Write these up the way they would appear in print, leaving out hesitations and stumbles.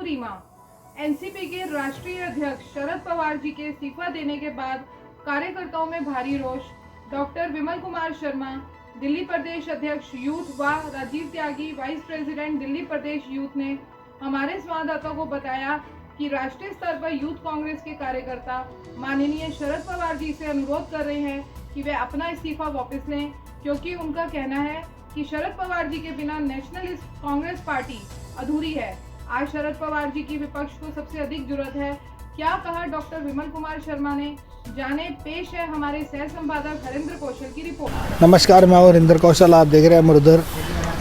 पूरी मां। एनसीपी के राष्ट्रीय अध्यक्ष शरद पवार जी के इस्तीफा देने के बाद कार्यकर्ताओं में भारी रोष। डॉक्टर विमल कुमार शर्मा, दिल्ली प्रदेश अध्यक्ष यूथ व राजीव त्यागी, वाइस प्रेसिडेंट दिल्ली प्रदेश यूथ ने हमारे संवाददाता को बताया कि राष्ट्रीय स्तर पर यूथ कांग्रेस के कार्यकर्ता माननीय शरद पवार जी से अनुरोध कर रहे हैं कि वे अपना इस्तीफा वापस लें, क्योंकि उनका कहना है कि शरद पवार जी के बिना नेशनलिस्ट कांग्रेस पार्टी अधूरी है। आज शरद पवार जी की विपक्ष को सबसे अधिक जरूरत है। क्या कहा डॉक्टर विमल कुमार शर्मा ने, जाने। पेश है हमारे सह संपादक हरिंद्र कौशल की रिपोर्ट। नमस्कार, मैं हरिंद्र कौशल, आप देख रहे हैं मरुधर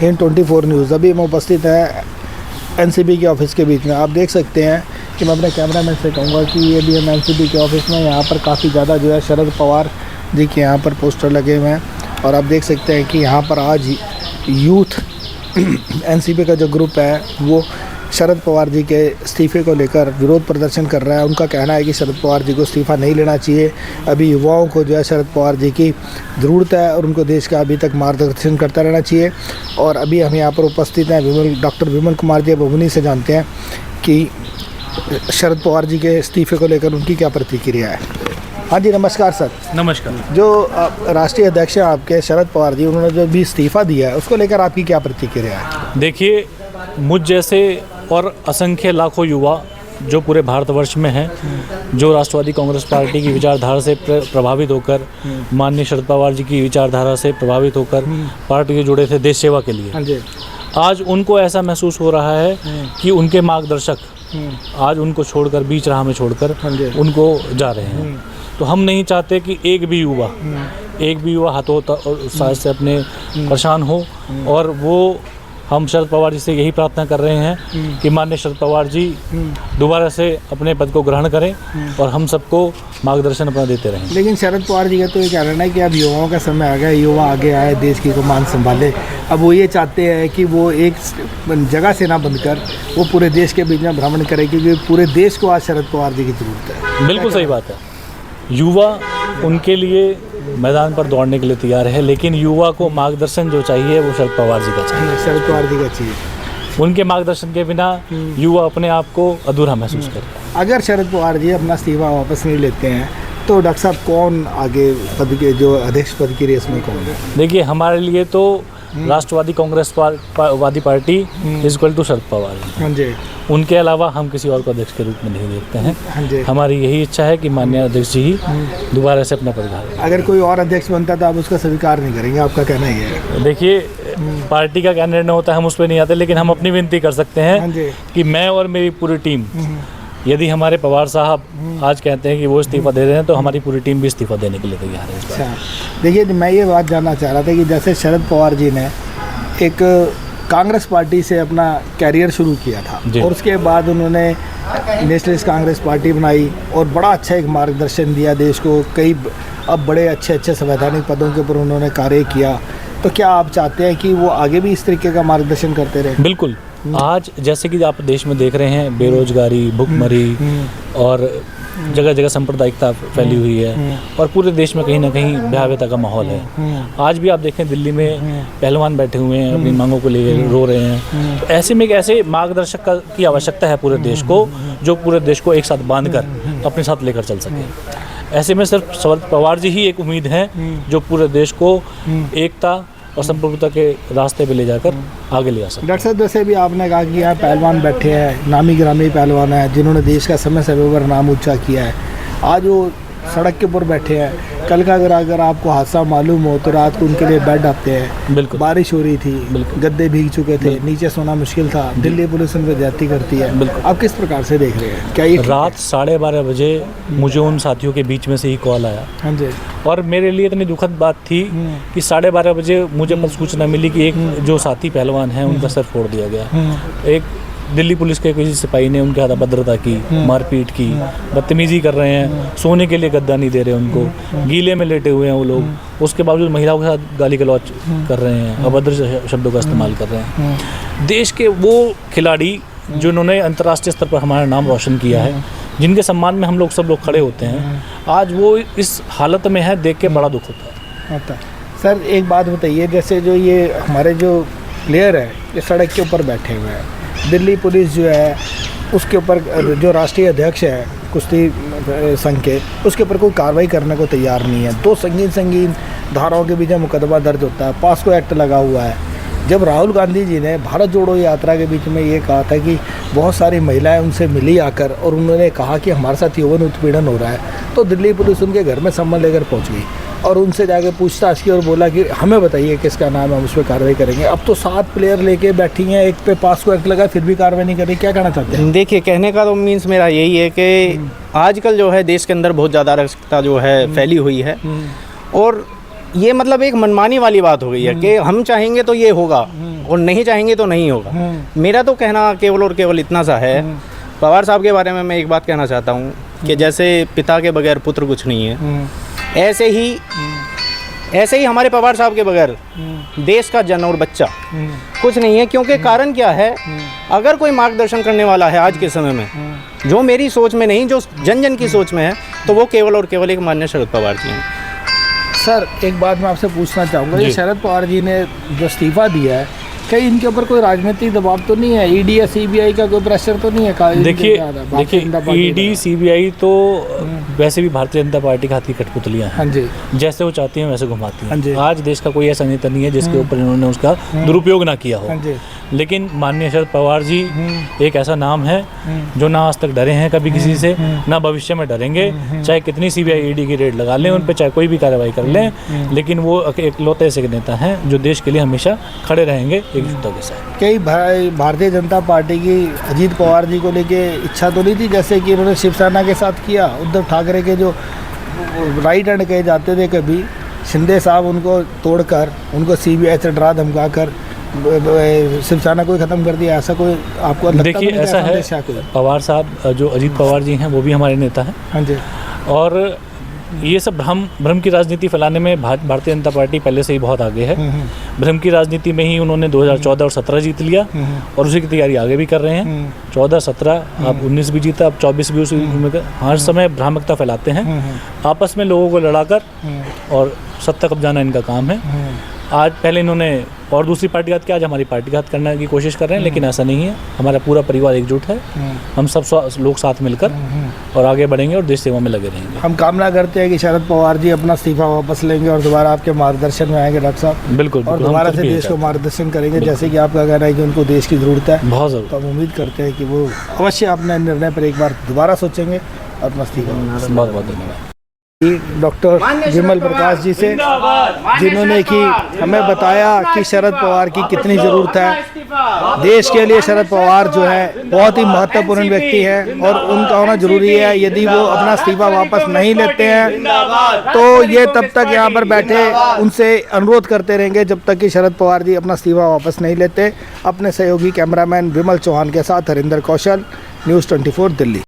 इन 24 न्यूज़। अभी मैं उपस्थित है एनसीपी के ऑफिस के बीच में। आप देख सकते हैं कि मैं अपने कैमरामैन से कहूँगा कि ये भी हम एनसीपी के ऑफिस में, यहाँ पर काफ़ी ज़्यादा जो है शरद पवार जी के यहाँ पर पोस्टर लगे हुए हैं। और आप देख सकते हैं कि यहाँ पर आज यूथ एनसीपी का जो ग्रुप है वो शरद पवार जी के इस्तीफे को लेकर विरोध प्रदर्शन कर रहा है। उनका कहना है कि शरद पवार जी को इस्तीफा नहीं लेना चाहिए। अभी युवाओं को जो है शरद पवार जी की ज़रूरत है और उनको देश का अभी तक मार्गदर्शन करता रहना चाहिए। और अभी हम यहाँ पर उपस्थित हैं डॉक्टर विमल कुमार जी बबुनी से जानते हैं कि शरद पवार जी के इस्तीफे को लेकर उनकी क्या प्रतिक्रिया है। हाँ जी, नमस्कार सर। नमस्कार। जो राष्ट्रीय अध्यक्ष हैं आपके शरद पवार जी, उन्होंने जो भी इस्तीफा दिया है उसको लेकर आपकी क्या प्रतिक्रिया है। देखिए, मुझ जैसे और असंख्य लाखों युवा जो पूरे भारतवर्ष में हैं, जो राष्ट्रवादी कांग्रेस पार्टी की विचारधारा से प्रभावित होकर, माननीय शरद पवार जी की विचारधारा से प्रभावित होकर पार्टी से जुड़े थे देश सेवा के लिए, हाँ जी, आज उनको ऐसा महसूस हो रहा है कि उनके मार्गदर्शक आज उनको छोड़कर, बीच राह में छोड़कर उनको जा रहे हैं। तो हम नहीं चाहते कि एक भी युवा हाथों उत्साह से अपने परेशान हो। और वो हम शरद पवार जी से यही प्रार्थना कर रहे हैं कि माननीय शरद पवार जी दोबारा से अपने पद को ग्रहण करें और हम सबको मार्गदर्शन अपना देते रहें। लेकिन शरद पवार जी का तो ये कहना है कि अब युवाओं का समय आ गया, युवा आगे आए, देश की कमान संभाले। अब वो ये चाहते हैं कि वो एक जगह से ना बनकर वो पूरे देश के बीच में भ्रमण करें, क्योंकि पूरे देश को आज शरद पवार जी की ज़रूरत है। बिल्कुल सही बात है। युवा उनके लिए मैदान पर दौड़ने के लिए तैयार है, लेकिन युवा को मार्गदर्शन जो चाहिए वो शरद पवार जी का चाहिए। शरद पवार जी का चाहिए। उनके मार्गदर्शन के बिना युवा अपने आप को अधूरा महसूस करता है। अगर शरद पवार जी अपना इस्तीफा वापस नहीं लेते हैं तो डॉक्टर साहब कौन आगे पद के जो अध्यक्ष पद की रेस में कौन है। देखिए, हमारे लिए तो राष्ट्रवादी कांग्रेस वादी party equal to Sharad Pawar. हाँ जी। उनके अलावा हम किसी और को अध्यक्ष के रूप में नहीं देखते हैं। हाँ जी। हमारी यही इच्छा है कि माननीय अध्यक्ष जी ही दोबारा से अपना पदभार करें। अगर कोई और अध्यक्ष बनता तो आप उसका स्वीकार नहीं करेंगे, आपका कहना ही है। देखिए, पार्टी का क्या निर्णय होता है हम उस पर नहीं आते, लेकिन हम अपनी विनती कर सकते हैं कि मैं और मेरी पूरी टीम, यदि हमारे पवार साहब आज कहते हैं कि वो इस्तीफा दे रहे हैं तो हमारी पूरी टीम भी इस्तीफा देने के लिए तैयार है। अच्छा, देखिए, मैं ये बात जानना चाह रहा था कि जैसे शरद पवार जी ने एक कांग्रेस पार्टी से अपना कैरियर शुरू किया था और उसके बाद उन्होंने नेशनलिस्ट कांग्रेस पार्टी बनाई और बड़ा अच्छा एक मार्गदर्शन दिया देश को। कई अब बड़े अच्छे संवैधानिक पदों के ऊपर उन्होंने कार्य किया। तो क्या आप चाहते हैं कि वो आगे भी इस तरीके का मार्गदर्शन करते रहे। बिल्कुल। आज जैसे कि आप देश में देख रहे हैं, बेरोजगारी, भुखमरी और जगह जगह सांप्रदायिकता फैली हुई है और पूरे देश में कहीं ना कहीं भयावहता का माहौल है। आज भी आप देखें, दिल्ली में पहलवान बैठे हुए हैं, अपनी मांगों को लेकर रो रहे हैं। तो ऐसे में एक ऐसे मार्गदर्शक की आवश्यकता है पूरे देश को, जो पूरे देश को एक साथ बांधकर अपने साथ लेकर चल सके। ऐसे में सिर्फ शरद पवार जी ही एक उम्मीद है जो पूरे देश को एकता और संप्रभुता के रास्ते पे ले जाकर आगे ले आ सकते। डॉक्टर साहब, जैसे भी आपने कहा कि यहाँ पहलवान बैठे हैं, नामी गिरामी पहलवान हैं जिन्होंने देश का समय पर नाम ऊंचा किया है, आज वो सड़क के ऊपर बैठे हैं। कल का अगर आपको हादसा मालूम हो तो रात को उनके लिए बेड आते हैं। बिल्कुल। बारिश हो रही थी, गद्दे भीग चुके थे, नीचे सोना मुश्किल था, दिल्ली पुलिस उन पर ज्यादती करती है। आप किस प्रकार से देख रहे हैं। क्या ये रात 12:30 बजे मुझे उन साथियों के बीच में से ही कॉल आया। हाँ जी। और मेरे लिए इतनी दुखद बात थी कि 12:30 बजे मुझे सूचना मिली कि एक जो साथी पहलवान हैं उनका सर फोड़ दिया गया। एक दिल्ली पुलिस के किसी सिपाही ने उनके हाथ अभद्रता की, मारपीट की, बदतमीजी कर रहे हैं, सोने के लिए गद्दा नहीं दे रहे उनको, गीले में लेटे हुए हैं वो लोग, उसके बावजूद महिलाओं के साथ गाली गलौज कर रहे हैं, अभद्र शब्दों का इस्तेमाल कर रहे हैं। देश के वो खिलाड़ी जिन्होंने अंतर्राष्ट्रीय स्तर पर हमारा नाम रोशन किया है, जिनके सम्मान में हम लोग सब लोग खड़े होते हैं, आज वो इस हालत में है, देख के बड़ा दुख होता है। सर, एक बात बताइए, जैसे जो ये हमारे जो प्लेयर है ये सड़क के ऊपर बैठे हुए हैं, दिल्ली पुलिस जो है उसके ऊपर जो राष्ट्रीय अध्यक्ष है कुश्ती संघ के, उसके ऊपर कोई कार्रवाई करने को तैयार नहीं है। 2 संगीन धाराओं के बीच में मुकदमा दर्ज होता है, पास्को एक्ट लगा हुआ है। जब राहुल गांधी जी ने भारत जोड़ो यात्रा के बीच में ये कहा था कि बहुत सारी महिलाएं उनसे मिली आकर और उन्होंने कहा कि हमारे साथ यौन उत्पीड़न हो रहा है, तो दिल्ली पुलिस उनके घर में सम्मन लेकर पहुंच गई और उनसे जाके पूछताछ की और बोला कि हमें बताइए किसका नाम है, हम उस पर कार्रवाई करेंगे। अब तो 7 प्लेयर लेके बैठी हैं, एक पे पास्को एक्ट लगा फिर भी कार्रवाई नहीं कर रही। क्या कहना चाहते हैं? देखिए, कहने का तो मीन्स मेरा यही है कि आजकल जो है देश के अंदर बहुत ज़्यादा अराजकता जो है फैली हुई है और ये मतलब एक मनमानी वाली बात हो गई है कि हम चाहेंगे तो ये होगा और नहीं चाहेंगे तो नहीं होगा। मेरा तो कहना केवल और केवल इतना सा है। पवार साहब के बारे में मैं एक बात कहना चाहता हूँ कि जैसे पिता के बगैर पुत्र कुछ नहीं है, ऐसे ही हमारे पवार साहब के बगैर देश का जन और बच्चा कुछ नहीं है। क्योंकि कारण क्या है, अगर कोई मार्गदर्शन करने वाला है आज के समय में जो मेरी सोच में नहीं, जो जन जन की सोच में है, तो वो केवल और केवल एक माननीय शरद पवार जी हैं। सर, एक बात मैं आपसे पूछना चाहूँगा, ये शरद पवार जी ने जो इस्तीफा दिया है, कहीं इनके ऊपर कोई राजनीतिक दबाव तो नहीं है? ईडी या सीबीआई का कोई प्रेशर तो नहीं है? देखिए ईडी सीबीआई तो वैसे भी भारतीय जनता पार्टी के हाथ की कठपुतलियां हैं। हाँ जी, जैसे वो चाहती हैं वैसे घुमाती हाँ जी। हैं। आज देश का कोई ऐसा नेता नहीं है जिसके ऊपर इन्होंने उसका दुरुपयोग ना किया हो। हाँ जी। लेकिन माननीय शरद पवार जी एक ऐसा नाम है जो ना आज तक डरे हैं कभी किसी से, ना भविष्य में डरेंगे। चाहे कितनी सीबीआई ईडी की रेड लगा लें उन पे, चाहे कोई भी कार्रवाई कर लें, लेकिन वो इकलौते ऐसे नेता हैं जो देश के लिए हमेशा खड़े रहेंगे एकजुटता के साथ। कई भारतीय जनता पार्टी की अजीत पवार जी को लेके इच्छा तो नहीं थी, जैसे कि उन्होंने शिवसेना के साथ किया? उद्धव ठाकरे के जो राइट हैंड कहे जाते थे कभी, शिंदे साहब उनको तोड़कर, उनको सीबीआई से डरा धमका कर शिवसेना को ख़त्म कर दिया। ऐसा कोई आपको लगता? देखिए ऐसा है, पवार साहब जो अजीत पवार जी हैं वो भी हमारे नेता हैं। हाँ जी। और ये सब भ्रम की राजनीति फैलाने में भारतीय जनता पार्टी पहले से ही बहुत आगे है। भ्रम की राजनीति में ही उन्होंने 2014 और 17 जीत लिया और उसी की तैयारी आगे भी कर रहे हैं। 14, 17, अब 19 भी जीता, अब 24 भी उसी में। हर समय भ्रामकता फैलाते हैं, आपस में लोगों को लड़ाकर, और सत्ता कब्जाना इनका काम है। आज पहले इन्होंने और दूसरी पार्टी का हाथ किया, आज हमारी पार्टी का हाथ करने की कोशिश कर रहे हैं, लेकिन ऐसा नहीं है। हमारा पूरा परिवार एकजुट है, हम सब लोग साथ मिलकर और आगे बढ़ेंगे और देश सेवा में लगे रहेंगे। हम कामना करते हैं कि शरद पवार जी अपना इस्तीफा वापस लेंगे और दोबारा आपके मार्गदर्शन में आएंगे डॉक्टर साहब। बिल्कुल, और दोबारा से देश को मार्गदर्शन करेंगे, जैसे कि आपका कहना है कि उनको देश की ज़रूरत है, बहुत ज़रूरत। तो हम उम्मीद करते हैं कि वो अवश्य अपने निर्णय पर एक बार दोबारा सोचेंगे और अपना इस्तीफा। बहुत बहुत धन्यवाद डॉक्टर विमल प्रकाश जी से, जिन्होंने कि हमें बताया कि शरद पवार की कितनी ज़रूरत है देश के लिए। शरद पवार जो है बहुत ही महत्वपूर्ण व्यक्ति है और उनका होना जरूरी है। यदि वो अपना इस्तीफा वापस नहीं लेते हैं तो ये तब तक यहाँ पर बैठे उनसे अनुरोध करते रहेंगे जब तक कि शरद पवार जी अपना इस्तीफा वापस नहीं लेते। अपने सहयोगी कैमरामैन विमल चौहान के साथ हरिंदर कौशल, न्यूज़ 24 दिल्ली।